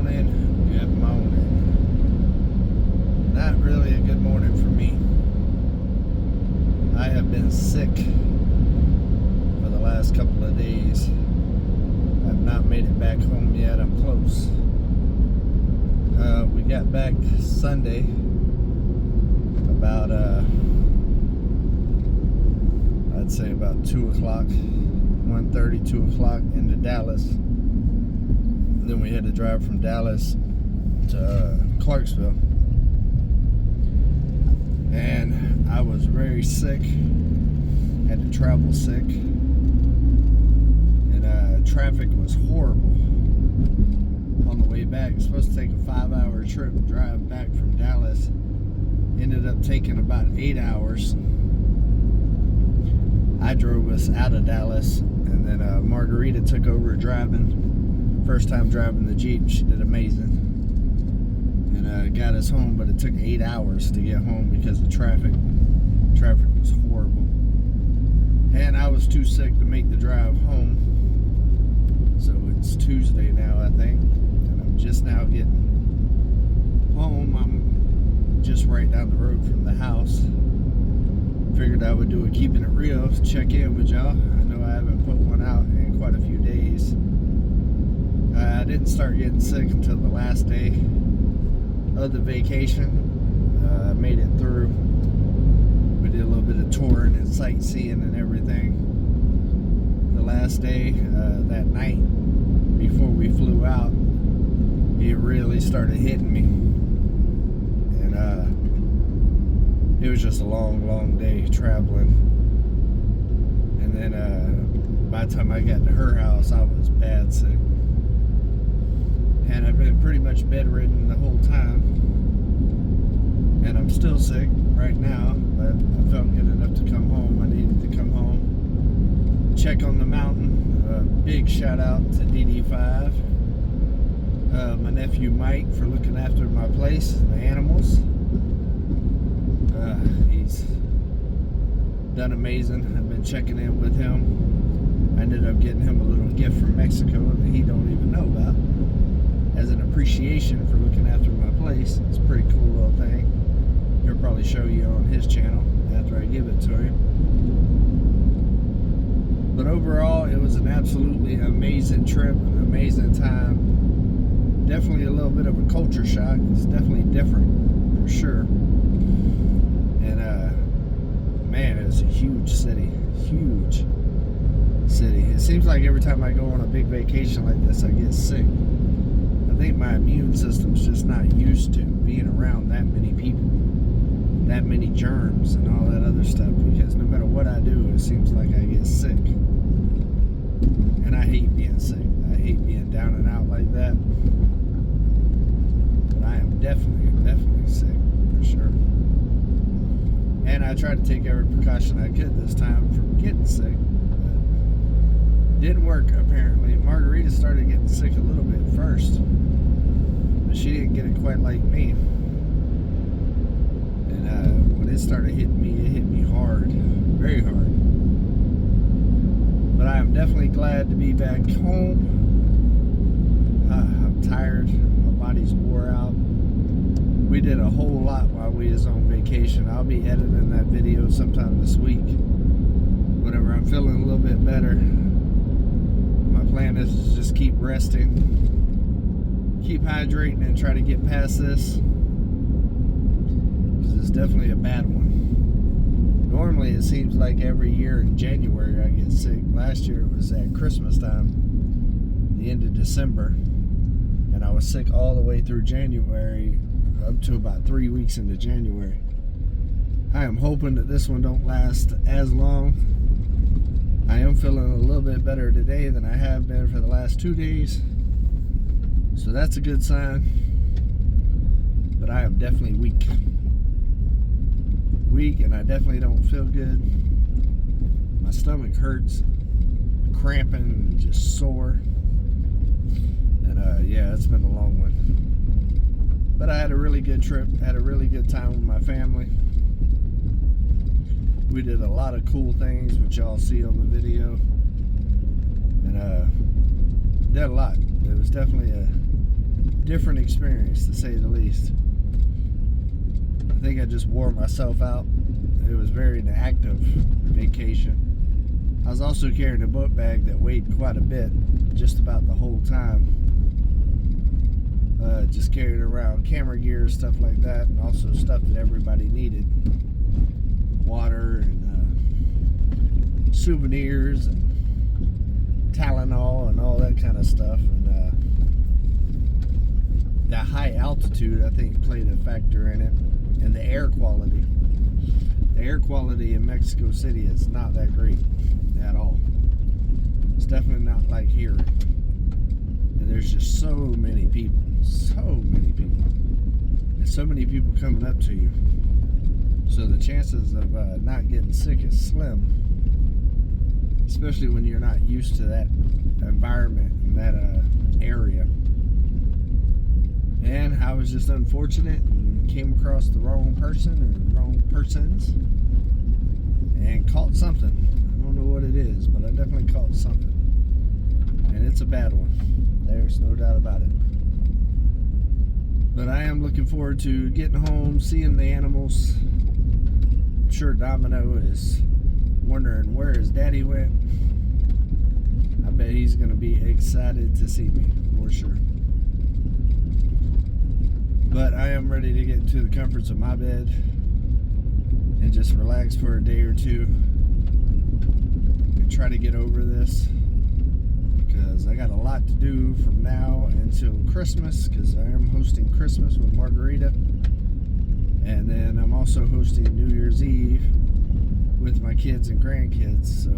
morning. Good morning. Not really a good morning for me. I have been sick for the last couple of days. I've not made it back home yet. I'm close. We got back Sunday about I'd say about 2 o'clock, 1:30, 2 o'clock into Dallas. And then we had to drive from Dallas to Clarksville. And I was very sick, had to travel sick, and traffic was horrible on the way back. It's supposed to take a 5-hour trip drive back from Dallas. Ended up taking about 8 hours. I drove us out of Dallas, and then Margarita took over driving. First time driving the Jeep. She did amazing. And got us home, but it took 8 hours to get home because of traffic. Traffic was horrible. And I was too sick to make the drive home. So it's Tuesday now, I think. And I'm just now getting home. I'm just right down the road from the house. Figured I would do a keeping it real, check in with y'all. I know I haven't put one out in quite a few days. I didn't start getting sick until the last day of the vacation. I made it through. We did a little bit of touring and sightseeing and everything. The last day, that night before we flew out, it really started hitting me. And it was just a long day traveling. And then by the time I got to her house, I was bad sick. And I've been pretty much bedridden the whole time. And I'm still sick right now, but I felt good enough to come home. I needed to come home, check on the mountain. Big shout out to DD5. My nephew Mike for looking after my place and the animals. He's done amazing. I've been checking in with him. I ended up getting him a little gift from Mexico that he don't even know about, as an appreciation for looking after my place. It's a pretty cool little thing. He'll probably show you on his channel after I give it to him. But overall, it was an absolutely amazing trip, an amazing time. Definitely a little bit of a culture shock. It's definitely different, for sure. And man, it's a huge city. Huge city. It seems like every time I go on a big vacation like this, I get sick. I think my immune system's just not used to being around that many people, that many germs and all that other stuff, because no matter what I do, it seems like I get sick. And I hate being sick. I hate being down and out like that. But I am definitely sick, for sure. And I tried to take every precaution I could this time from getting sick. But didn't work, apparently. Margarita started getting sick a little bit first, but she didn't get it quite like me. And when it started hitting me, it hit me hard, very hard. But I am definitely glad to be back home. I'm tired. My body's wore out. We did a whole lot while we was on vacation. I'll be editing that video sometime this week, whenever I'm feeling a little bit better. My plan is to just keep resting, keep hydrating, and try to get past this, because it's definitely a bad one. Normally it seems like every year in January I get sick. Last year it was at Christmas time, the end of December, and I was sick all the way through January, up to about 3 weeks into January. I am hoping that this one don't last as long. I am feeling a little bit better today than I have been for the last 2 days, so that's a good sign. But I am definitely weak, and I definitely don't feel good. My stomach hurts, cramping, and just sore. And yeah, it's been a long one. But I had a really good trip, had a really good time with my family. We did a lot of cool things, which y'all see on the video. And did a lot. It was definitely different experience, to say the least. I think I just wore myself out. It was very an active vacation. I was also carrying a book bag that weighed quite a bit just about the whole time. Just carried around camera gear, stuff like that, and also stuff that everybody needed. Water and souvenirs and Tylenol and all that kind of stuff. And that high altitude, I think, played a factor in it. And the air quality. The air quality in Mexico City is not that great at all. It's definitely not like here. And there's just so many people. And so many people coming up to you. So the chances of not getting sick is slim. Especially when you're not used to that environment and that area. And I was just unfortunate and came across the wrong person or wrong persons and caught something. I don't know what it is, but I definitely caught something. And it's a bad one. There's no doubt about it. But I am looking forward to getting home, seeing the animals. I'm sure Domino is wondering where his daddy went. I bet he's going to be excited to see me, for sure. But I am ready to get into the comforts of my bed and just relax for a day or two and try to get over this, because I got a lot to do from now until Christmas, because I am hosting Christmas with Margarita, and then I'm also hosting New Year's Eve with my kids and grandkids. So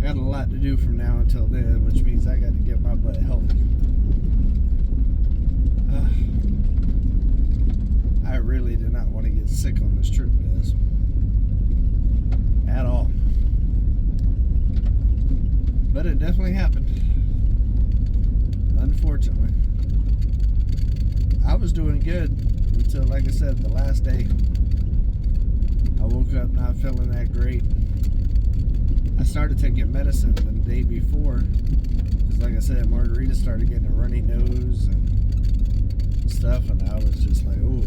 I got a lot to do from now until then, which means I got to get my butt healthy. I really did not want to get sick on this trip, guys, at all. But it definitely happened, unfortunately. I was doing good until, like I said, the last day. I woke up not feeling that great. I started taking medicine the day before, because like I said, Margarita started getting a runny nose and stuff, and I was just like, oh,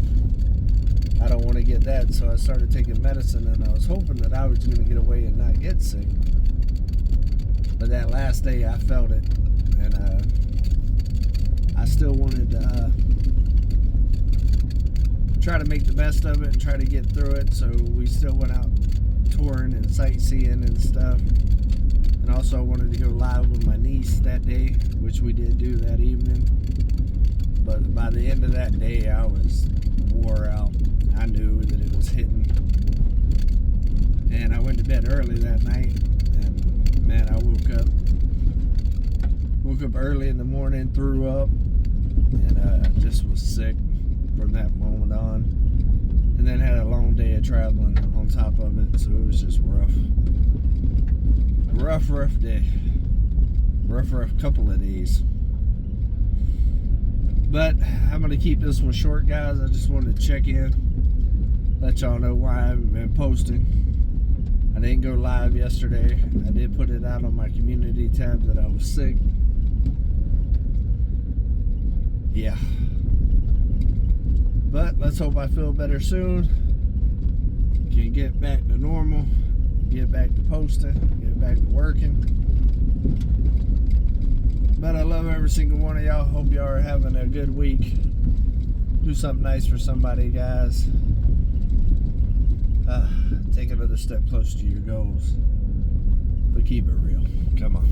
I don't want to get that. So I started taking medicine, and I was hoping that I was going to get away and not get sick. But that last day I felt it, and I still wanted to try to make the best of it and try to get through it. So we still went out touring and sightseeing and stuff. And also I wanted to go live with my niece that day, which we did do that evening. But by the end of that day, I was wore out. I knew that it was hitting. And I went to bed early that night. And man, I woke up early in the morning, threw up, and just was sick from that moment on. And then had a long day of traveling on top of it, so it was just rough day, rough couple of days. But I'm gonna keep this one short, guys. I just wanted to check in, let y'all know why I haven't been posting. I didn't go live yesterday. I did put it out on my community tab that I was sick. Yeah. But let's hope I feel better soon. Can get back to normal. Get back to posting. Get back to working. But I love every single one of y'all. Hope y'all are having a good week. Do something nice for somebody, guys. Take another step closer to your goals. But keep it real. Come on.